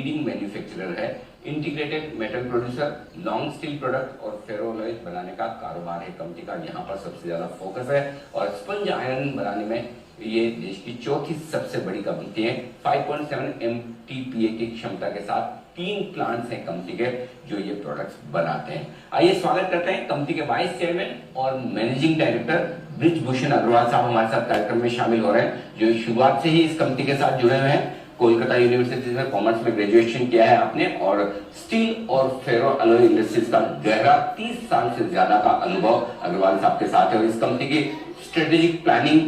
Leading manufacturer है। Integrated metal producer, long steel product और फेरोलॉयज बनाने का कारोबार है कंपनी का, यहाँ पर सबसे ज्यादा फोकस है। और स्पंज आयरन बनाने में ये देश की चौथी सबसे बड़ी कंपनी है। 5.7 MTPA की क्षमता के साथ 3 प्लांट्स हैं कंपनी के जो ये प्रोडक्ट्स बनाते हैं। आइए स्वागत करते हैं कंपनी के वाइस चेयरमैन और मैनेजिंग डायरेक्टर ब्रिजभूषण अग्रवाल साहब हमारे साथ कार्यक्रम में शामिल हो रहे हैं, जो शुरुआत से ही इस कंपनी के साथ जुड़े हुए हैं। कोलकाता यूनिवर्सिटी से कॉमर्स में ग्रेजुएशन किया है आपने और स्टील और फेरो अलॉय इंडस्ट्रीज का गहरा 30 साल से ज्यादा का अनुभव अग्रवाल साहब के साथ है। और इस कंपनी की strategic planning,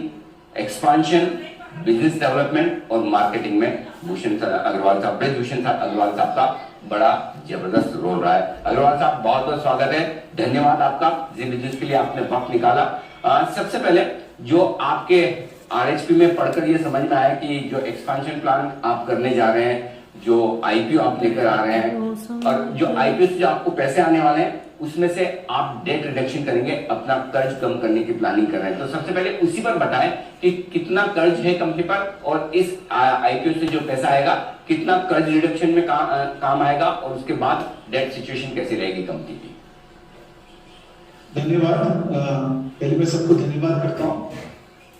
expansion, business development और मार्केटिंग में ब्रिजभूषण अग्रवाल साहब का बड़ा जबरदस्त रोल रहा है। अग्रवाल साहब बहुत बहुत स्वागत है, धन्यवाद आपका जी बिजनेस के लिए आपने वक्त निकाला। सबसे पहले जो आपके आरएचपी में पढ़कर ये समझ में आया कि जो एक्सपेंशन प्लान आप करने जा रहे हैं, जो आईपीओ आप लेकर आ रहे हैं और जो आईपीओ से जो आपको पैसे आने वाले हैं उसमें से आप डेट रिडक्शन करेंगे, अपना कर्ज कम करने की प्लानिंग कर रहे हैं। तो सबसे पहले उसी पर बताएं कि कितना कर्ज है कंपनी पर और इस आईपीओ से जो पैसा आएगा कितना कर्ज रिडक्शन में काम आएगा और उसके बाद डेट सिचुएशन कैसी रहेगी कंपनी की। धन्यवाद। पहले मैं सबको धन्यवाद करता हूँ।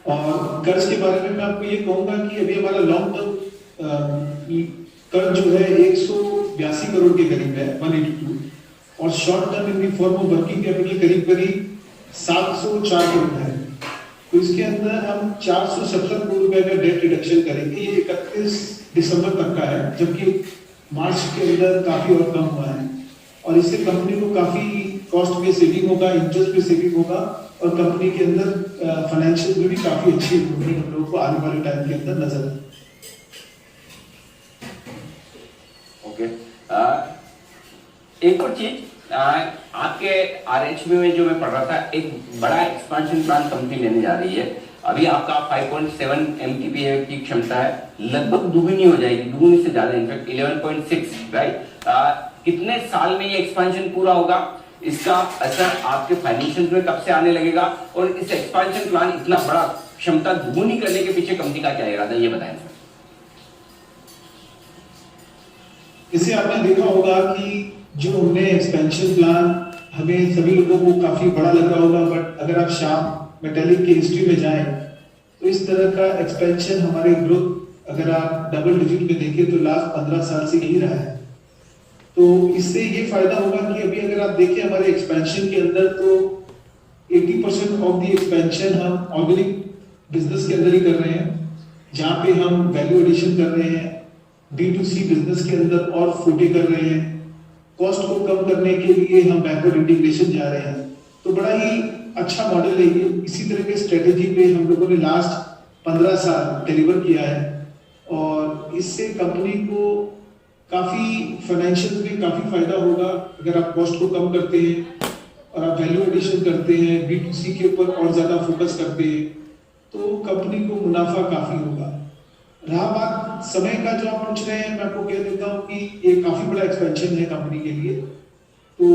और कर्ज के बारे में मैं आपको ये कहूंगा कि अभी हमारा लॉन्ग टर्म कर्ज जो है 182 करोड़ के करीब है, 182, और short term in the form of working capital करीब 704 करोड़ है। तो इसके अंदर हम 470 करोड़ रुपए का डेट रिडक्शन करेंगे। ये 31 दिसंबर तक का है, जबकि मार्च के अंदर काफी और कम हुआ है। और इससे कंपनी को काफी कॉस्ट में सेविंग होगा, इंटरेस्ट में सेविंग होगा और कंपनी के अंदर फाइनेंशियल में भी काफी अच्छी इंप्रूवमेंट हम लोगों को आने वाले टाइम के अंदर नजर आए। ओके, एक और चीज, आपके आरएचबी में जो मैं पढ़ रहा था, एक बड़ा एक्सपेंशन प्लान कंपनी लेने जा रही है। अभी आपका 5.7 MTPA की क्षमता है, लगभग दुगनी हो जाएगी, दुगनी से ज्यादा, इनफैक्ट 11.6, राइट। कितने साल में ये एक्सपेंशन पूरा होगा, इसका असर आपके फाइनेंशियल में कब से आने लगेगा और इस एक्सपेंशन प्लान इतना बड़ा क्षमता दुगुनी करने के पीछे कंपनी का क्या इरादा है, ये बताएं सर। इसे आपने देखा होगा कि जो हमने एक्सपेंशन प्लान, हमें सभी लोगों को काफी बड़ा लग रहा होगा, बट अगर आप श्याम मेटालिक की हिस्ट्री में जाएं तो इस तरह का एक्सपेंशन हमारे ग्रोथ अगर आप डबल डिजिट में देखें तो लास्ट 15 साल से ही रहा है। तो इससे ये फायदा होगा कि अभी अगर आप देखें हमारे एक्सपेंशन के अंदर तो 80% ऑफ द एक्सपेंशन हम ऑर्गेनिक बिजनेस के अंदर ही कर रहे हैं, जहाँ पे हम वैल्यू एडिशन कर रहे हैं, B2C बिजनेस के अंदर और फूटे कर रहे हैं, कॉस्ट को कम करने के लिए हम बैकवर्ड इंटीग्रेशन जा रहे हैं। तो बड़ा ही अच्छा मॉडल है ये। इसी तरह के स्ट्रेटेजी पे हम लोगों ने लास्ट 15 साल डिलीवर किया है और इससे कंपनी को काफी फाइनेंशियल में काफी फायदा होगा। अगर आप कॉस्ट को कम करते हैं और आप वैल्यू एडिशन करते हैं, B2C के ऊपर और ज्यादा फोकस करते हैं, तो कंपनी को मुनाफा काफी होगा। रहा बात समय का जो आप पूछ रहे हैं, मैं आपको कह देता हूं कि ये काफी बड़ा एक्सपेंशन है कंपनी के लिए। तो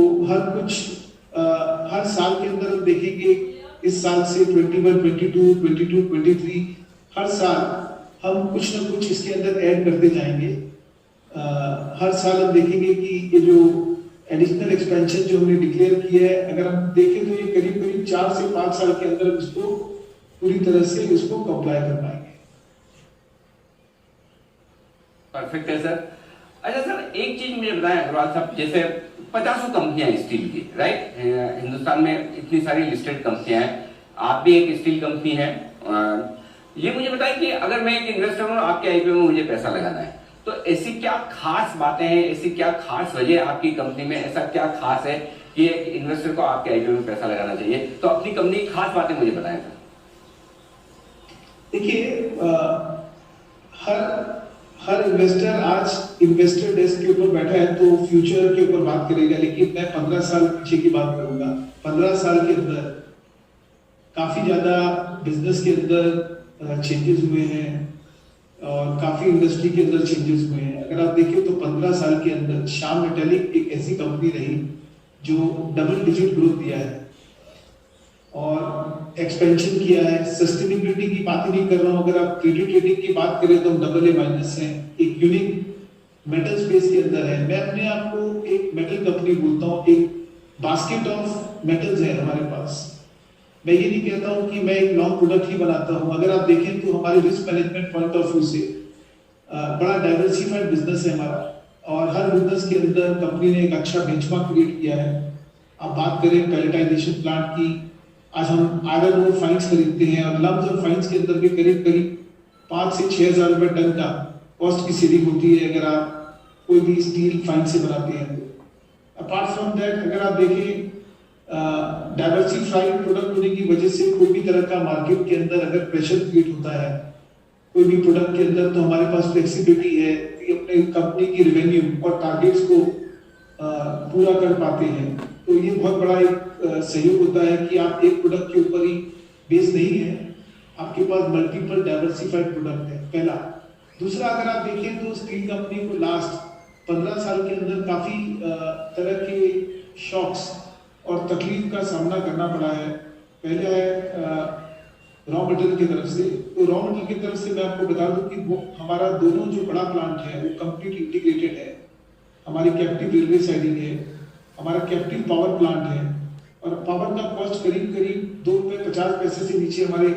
हर साल के अंदर हम देखेंगे, इस साल से 21, 22, 23 हर साल हम कुछ ना कुछ इसके अंदर ऐड करते जाएंगे। हर साल हम देखेंगे कि ये जो एडिशनल एक्सपेंशन जो हमने डिक्लेयर किया है, अगर हम देखें तो ये करीब 4 से 5 साल के अंदर इसको पूरी तरह से इसको कंप्लाई कर पाएंगे। परफेक्ट है सर। अच्छा सर, एक चीज मुझे बताएं अग्रवाल साहब, जैसे 50 कंपनियां स्टील की, राइट, हिंदुस्तान में इतनी सारी लिस्टेड कंपनियां हैं, आप भी एक स्टील कंपनी है। ये मुझे बताएं कि अगर मैं एक इन्वेस्टर हूं, आपके आईपीओ में मुझे पैसा लगाना है, तो ऐसी क्या खास बातें हैं, ऐसी क्या खास वजह आपकी कंपनी में, ऐसा क्या खास है कि एक इन्वेस्टर को आपके आईपीओ में पैसा लगाना चाहिए? तो अपनी कंपनी की खास बातें मुझे बताएं सर। देखिए, हर इन्वेस्टर आज इन्वेस्टर डेस्क के ऊपर बैठा है तो फ्यूचर के ऊपर बात करेगा, लेकिन मैं 15 साल पीछे की बात करूंगा। 15 साल के अंदर काफी ज्यादा बिजनेस के अंदर चेंजेस हुए हैं और काफी इंडस्ट्री के अंदर चेंजेस हुए हैं। अगर आप देखें तो 15 साल के अंदर श्याम मेटालिक एक ऐसी कंपनी रही जो डबल डिजिट ग्रोथ दिया है और एक्सपेंशन किया है। सस्टेनेबिलिटी की बात ही नहीं कर रहा हूं, अगर आप क्रेडिट रेटिंग की बात करें तो हम AA- हैं, एक यूनिक मेटल स्पेस के अंदर है। मैं अपने आप को एक मेटल कंपनी बोलता हूँ, एक बास्केट ऑफ मेटल्स है हमारे पास। मैं ये नहीं कहता हूँ कि मैं एक लॉन्ग प्रोडक्ट ही बनाता हूँ। अगर आप देखें तो हमारे risk management point of view से बड़ा डाइवर्सिफाइड बिजनेस है हमारा, और हर बिजनेस के अंदर कंपनी ने एक अच्छा बेंचमार्क क्रिएट किया है। आप बात करें पैलेटाइजेशन प्लांट की, आज हम आयरन ओर फाइन्स खरीदते हैं और लम्स और फाइन्स के अंदर भी करीब करीब 5 से 6 हज़ार रुपए टन का कॉस्ट की सेविंग होती है अगर आप कोई भी स्टील फाइन से बनाते हैं तो। अपार्ट फ्रॉम दैट, अगर आप देखें डाइवर्सिफाइड प्रोडक्ट होने की वजह से कोई भी तरह का मार्केट के अंदर अगर प्रेशर क्रिएट होता है कोई भी प्रोडक्ट के अंदर, तो हमारे पास फ्लेक्सिबिलिटी है कि अपने कंपनी की रेवेन्यू और टारगेट्स को पूरा कर पाते हैं। तो ये बहुत बड़ा एक सहयोग होता है कि आप एक प्रोडक्ट के ऊपर ही बेस नहीं है, आपके पास मल्टीपल डाइवर्सिफाइड प्रोडक्ट है, पहला। दूसरा, अगर आप देखें तो स्टील कंपनी को लास्ट 15 साल के अंदर काफी तरह के शॉक्स और तकलीफ का सामना करना पड़ा है। पहले है रॉ मटेरियल की तरफ से। तो रॉ मटेरियल की तरफ से मैं आपको बता दूं कि वो हमारा दोनों जो बड़ा प्लांट है वो कंप्लीट इंटीग्रेटेड है। हमारी कैप्टिव रेलवे साइडिंग है, हमारा कैप्टिव पावर प्लांट है, और पावर का कॉस्ट करीब करीब ₹2.50 से नीचे हमारे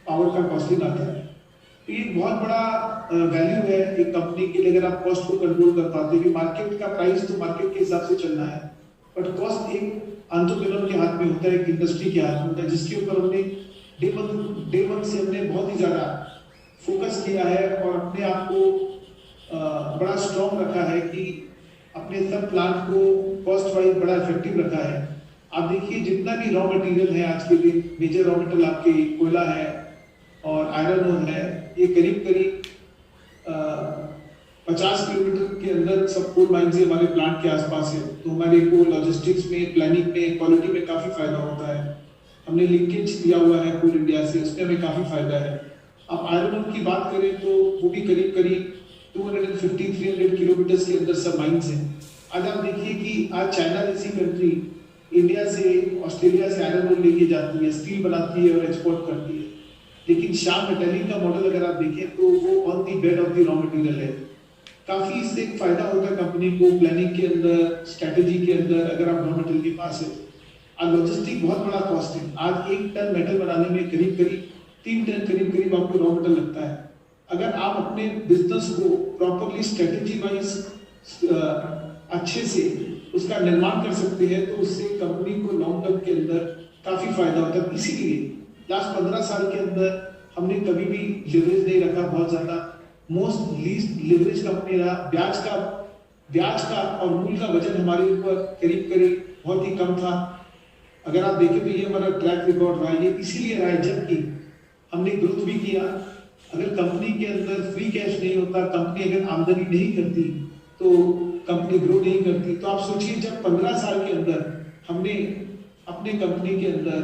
पावर का कॉस्टिंग आता है। तो ये बहुत बड़ा वैल्यू है एक कंपनी के लिए अगर आप कॉस्ट को कंट्रोल कर पाते हैं। मार्केट का प्राइस तो मार्केट के हिसाब से चलना है, बट कॉस्ट एक एंटरप्रेन्योर के हाथ में होता है, एक इंडस्ट्री के हाथ में होता है, जिसके ऊपर हमने डे वन से हमने बहुत ही ज्यादा फोकस किया है और अपने आप को बड़ा स्ट्रॉन्ग रखा है कि अपने सब प्लांट को कॉस्ट वाइज बड़ा इफेक्टिव रखा है। आप देखिए जितना भी रॉ मटेरियल है आज के दिन, मेजर रॉ मटेरियल आपके कोयला है और आयरन ओर है, ये करीब करीब 50 किलोमीटर के अंदर सब कोल माइंस हमारे प्लांट के आसपास है। तो हमारे को लॉजिस्टिक्स में, प्लानिंग में, क्वालिटी में काफी फायदा होता है। हमने लिंकेज दिया हुआ है कोल इंडिया से, उसमें हमें काफी फायदा है। आप आयरन ओर की बात करें तो वो भी करीब करीब 250-300 किलोमीटर के अंदर सब माइंस हैं। आज आप देखिए कि आज चाइना जैसी कंट्री इंडिया से, ऑस्ट्रेलिया से आयरन ओर लेके जाती है, स्टील बनाती है और एक्सपोर्ट करती है, लेकिन श्याम मेटालिक का मॉडल अगर आप देखें तो वो on the bed of the raw material है। काफी इससे एक फायदा होता है कंपनी को प्लानिंग के अंदर, स्ट्रेटेजी के अंदर, अगर आप रॉ मटेरियल के पास है। आज लॉजिस्टिक बहुत बड़ा कॉस्ट है। आज 1 टन मेटल बनाने में करीब करीब 3 टन करीब करीब आपको रॉ मटेरियल लगता है। अगर आप अपने बिजनेस को प्रॉपरली स्ट्रेटेजी वाइज अच्छे से उसका निर्माण कर सकते हैं तो उससे कंपनी को लॉन्ग टर्म के अंदर काफी फायदा होता है। इसीलिए लास्ट 15 साल के अंदर हमने कभी भी लिवरेज नहीं रखा बहुत ज्यादा। मोस्ट लीस्ट लिवरेज कंपनी रहा। ब्याज का और मूल का वजन हमारे ऊपर करीब करीब बहुत ही कम था। अगर आप देखें तो ये हमारा ट्रैक रिकॉर्ड रहा है। ये इसीलिए रहा है जबकि हमने ग्रोथ भी किया। अगर कंपनी के अंदर फ्री कैश नहीं होता, कंपनी अगर आमदनी नहीं करती तो कंपनी ग्रो नहीं करती। तो आप सोचिए जब 15 साल के अंदर हमने अपने कंपनी के अंदर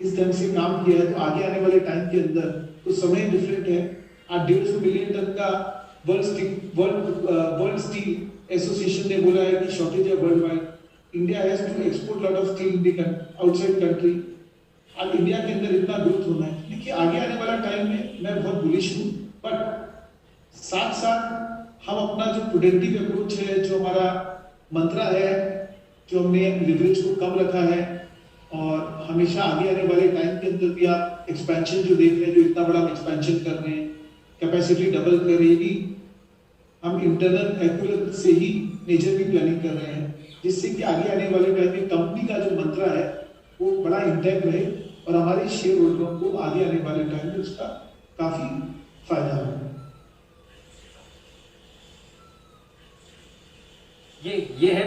इस ढंग से काम किया है तो आगे आने वाले टाइम के अंदर तो समय डिफरेंट है। आज 150 मिलियन टन का वर्ल्ड स्टील एसोसिएशन ने बोला है कि शॉर्टेज है worldwide. India has to export lot of steel in outside country. आज इंडिया के अंदर इतना ग्रोथ होना है। देखिए आगे आने वाला टाइम में मैं बहुत बुलिश हूँ, बट साथ साथ हम अपना जो प्रोडक्टिव अप्रोच है, जो हमारा मंत्रा है, जो हमने लिवरेज को कम रखा है और हमेशा आगे आने वाले टाइम के अंदर भी आप एक्सपेंशन जो देख रहे हैं, जो इतना बड़ा एक्सपेंशन कर रहे हैं, कैपेसिटी डबल कर रही है, हम इंटरनल एक्यूरेट से ही नेचर की प्लानिंग कर रहे हैं, जिससे कि आगे आने वाले टाइम में कंपनी का जो मंत्रा है वो बड़ा इंटैक्ट रहे और हमारे शेयर होल्डरों को आगे आने वाले टाइम में उसका काफी फायदा हो। ये है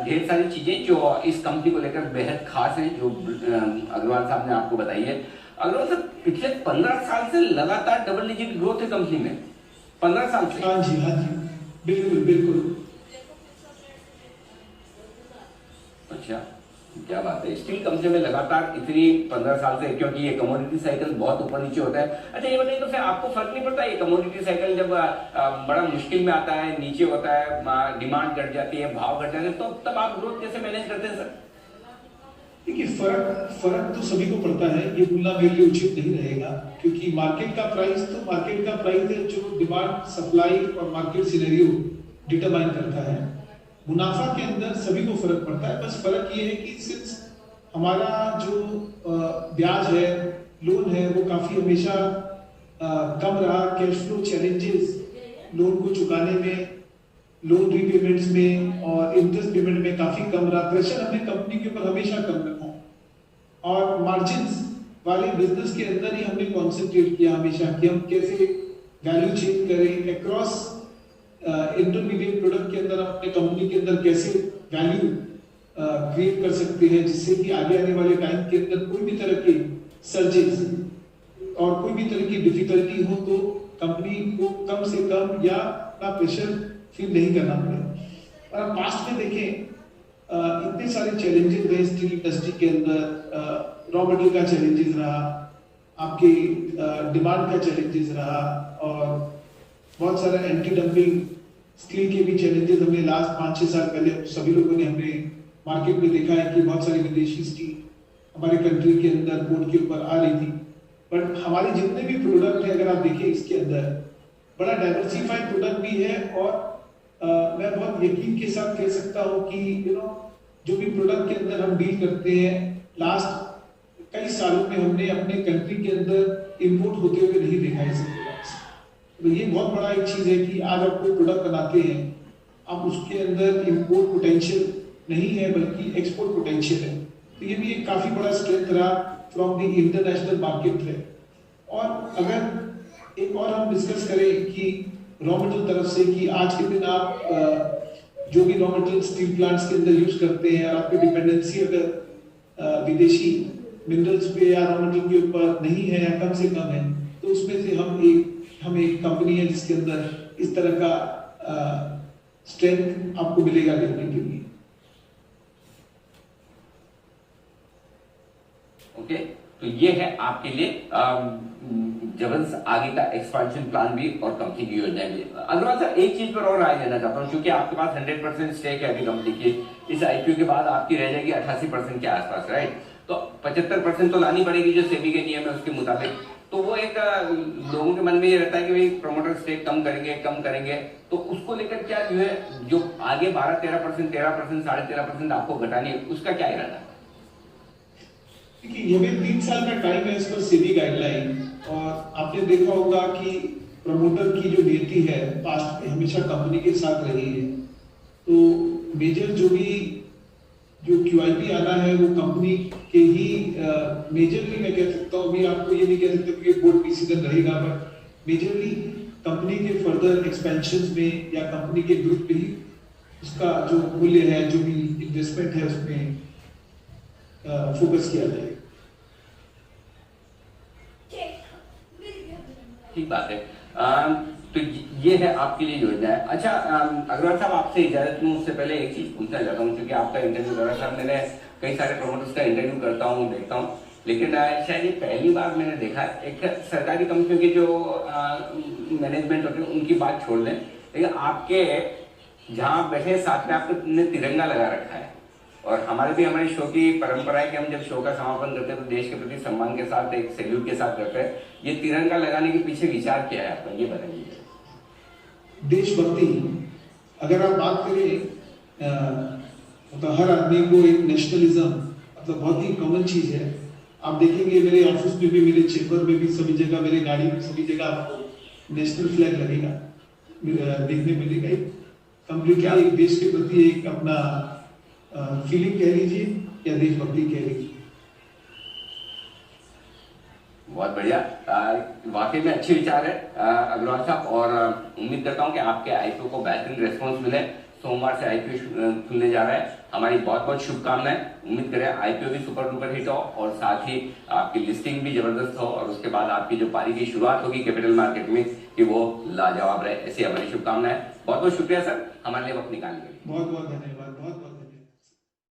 ढेर सारी चीजें जो इस कंपनी को लेकर बेहद खास हैं, जो अग्रवाल साहब ने आपको बताई है। अग्रवाल साहब, पिछले 15 साल से लगातार डबल डिजिट ग्रोथ है कंपनी में, 15 साल से। हाँ जी, बिल्कुल बिल्कुल। अच्छा, क्या बात है। स्टील कंपनी में लगातार इतनी 15 साल से, क्योंकि ये कमोडिटी साइकिल बहुत ऊपर नीचे होता है। अच्छा ये बताइए, तो फिर आपको फर्क नहीं पड़ता ये कमोडिटी साइकिल जब बड़ा मुश्किल में आता है, नीचे होता है, डिमांड घट जाती है, भाव घट जाते हैं, तो तब आप ग्रोथ कैसे मैनेज करते हैं सर? देखिए फर्क तो सभी को पड़ता है, ये बोलना मेरे लिए उचित नहीं रहेगा, क्योंकि मार्केट का प्राइस तो मार्केट का प्राइस है, जो डिमांड सप्लाई और मार्केट सिनेरियो डिटरमाइन करता है। मुनाफा के अंदर सभी को फर्क पड़ता है, बस फर्क ये है कि सिंस हमारा जो ब्याज है, लोन है, वो काफी हमेशा कम रहा। कैश फ्लो चैलेंजेस लोन को चुकाने में, लोन रीपेमेंट्स में और इंटरेस्ट पेमेंट में काफी कम रहा। प्रेशर हमने कंपनी के ऊपर हमेशा कम रखा और मार्जिन्स वाले बिजनेस के अंदर ही हमने कॉन्सेंट्रेट किया हमेशा कि हम कैसे वैल्यू चेंज करें अक्रॉस इंटरमीडिएट प्रोडक्ट के अंदर, अपने कंपनी के अंदर कैसे वैल्यू क्रिएट कर सकते हैं, जिससे कि आगे आने वाले टाइम के अंदर कोई भी तरह के सर्जेस और कोई भी तरह की डिफिकल्टी हो तो कंपनी को कम से कम या अपना प्रेशर फील नहीं करना पड़े। और पास्ट में देखें, इतने सारे चैलेंजेस रहे स्टील इंडस्ट्री के अंदर। रॉ मटेरियल का चैलेंजेस रहा, आपके डिमांड का चैलेंजेस रहा और बहुत सारा एंटी डंपिंग स्टील के भी चैलेंजेस हमने लास्ट 5-6 साल पहले सभी लोगों ने हमने मार्केट में देखा है कि बहुत सारी विदेशी स्टील हमारे कंट्री के अंदर बोर्ड के ऊपर आ रही थी। बट हमारे जितने भी प्रोडक्ट है, अगर आप देखें इसके अंदर बड़ा डाइवर्सिफाइड प्रोडक्ट भी है और मैं बहुत यकीन के साथ कह सकता हूँ कि जो भी प्रोडक्ट के अंदर हम डील करते हैं, लास्ट कई सालों में हमने अपने कंट्री के अंदर इंपोर्ट होते हुए नहीं देखा है। तो ये बहुत बड़ा एक चीज है कि आज आप कोई प्रोडक्ट बनाते हैं, आप उसके अंदर इंपोर्ट पोटेंशियल नहीं है बल्कि एक्सपोर्ट पोटेंशियल है। तो ये भी एक काफी बड़ा स्ट्रेंथ रहा फ्रॉम द इंटरनेशनल मार्केट है। और अगर एक और हम डिस्कस करें कि रॉ मटेरियल तरफ से, कि आज के दिन आप जो भी रॉ मटेरियल स्टील प्लांट्स के अंदर यूज करते हैं और आपकी डिपेंडेंसी अगर विदेशी मिनरल्स पे या रॉ मटेरियल के ऊपर नहीं है या कम से कम है, तो उसमें से हम एक कंपनी है जिसके अंदर इस तरह का स्ट्रेंथ आपको मिलेगा देखने के लिए। ओके, तो ये है आपके लिए जबरदस्त आगे का एक्सपेंशन प्लान भी और कंपनी की योजना भी। अग्रवाल सर, एक चीज पर और राय देना चाहता हूँ, क्योंकि आपके पास 100% स्टेक है अभी कंपनी की। इस आईपीओ के बाद आपकी रह जाएगी 88% के आसपास, राइट? तो 75% तो लानी पड़ेगी जो सेबी के नियम है उसके मुताबिक। तो वो एक लोगों के मन में ये रहता है कि भाई प्रमोटर स्टेक कम करेंगे, तो उसको लेकर क्या जो है, जो आगे 12-13%, 13%, 13.5% आपको घटानी है, उसका क्या इरादा है? देखिए, ये भी 3 साल का टाइम है इस पर सेबी गाइडलाइन, और आपने देखा होगा कि प्रमोटर की जो नीति है पास्ट में हमेशा कंपनी के साथ रही है। तो मेजर जो QIP आना है वो कंपनी के ही मेजरली मैं कह सकता हूँ, मैं आपको ये नहीं कह सकता कि बोर्ड डिसीजन रहेगा, बट मेजरली कंपनी के फर्दर एक्सपेंशन में या कंपनी के ग्रुप पे ही उसका जो मूल्य है, जो भी इन्वेस्टमेंट है उसमें फोकस किया जाए। ठीक बात है। तो ये है आपके लिए योजना है। अच्छा अग्रवाल साहब, आपसे इजाजत लूं उससे पहले एक चीज पूछना चाहता हूँ, क्योंकि आपका इंटरव्यू कर रहा था, मैंने कई सारे प्रमोटर्स का इंटरव्यू करता हूँ, देखता हूँ, लेकिन शायद ये पहली बार मैंने देखा एक सरकारी कंपनियों के जो मैनेजमेंट होते हैं उनकी बात छोड़ लें, लेकिन आपके जहाँ बैठे साथ में आपने तिरंगा लगा रखा है। और हमारे शो की परंपरा है कि हम जब शो का समापन करते हैं तो देश के प्रति सम्मान के साथ एक सैल्यूट के साथ करते हैं। ये तिरंगा लगाने के पीछे विचार क्या है आपका, ये बताइए। देशभक्ति, अगर आप बात करें मतलब हर आदमी को एक नेशनलिज्म मतलब बहुत ही कॉमन चीज है। आप देखेंगे मेरे ऑफिस में भी, मेरे चेंबर में भी, सभी जगह, मेरे गाड़ी में सभी जगह आपको नेशनल फ्लैग लगेगा, देखने मिलेगा। एक कंप्लीटली एक देश के प्रति एक अपना फीलिंग कह लीजिए या देशभक्ति कह लीजिए। बहुत बढ़िया, वाकई में अच्छे विचार है अग्रवाल साहब, और उम्मीद करता हूं कि आपके आईपीओ को बेहतरीन रेस्पॉन्स मिले। सोमवार से आईपीओ खुलने जा रहा है, हमारी बहुत बहुत शुभकामनाएं। उम्मीद करें आईपीओ भी सुपर डुपर हिट हो और साथ ही आपकी लिस्टिंग भी जबरदस्त हो, और उसके बाद आपकी जो पारी की शुरुआत होगी कैपिटल मार्केट में कि वो लाजवाब रहे, ऐसी हमारी शुभकामनाएं। बहुत बहुत शुक्रिया सर हमारे लिए वक्त निकालने के लिए। बहुत बहुत धन्यवाद।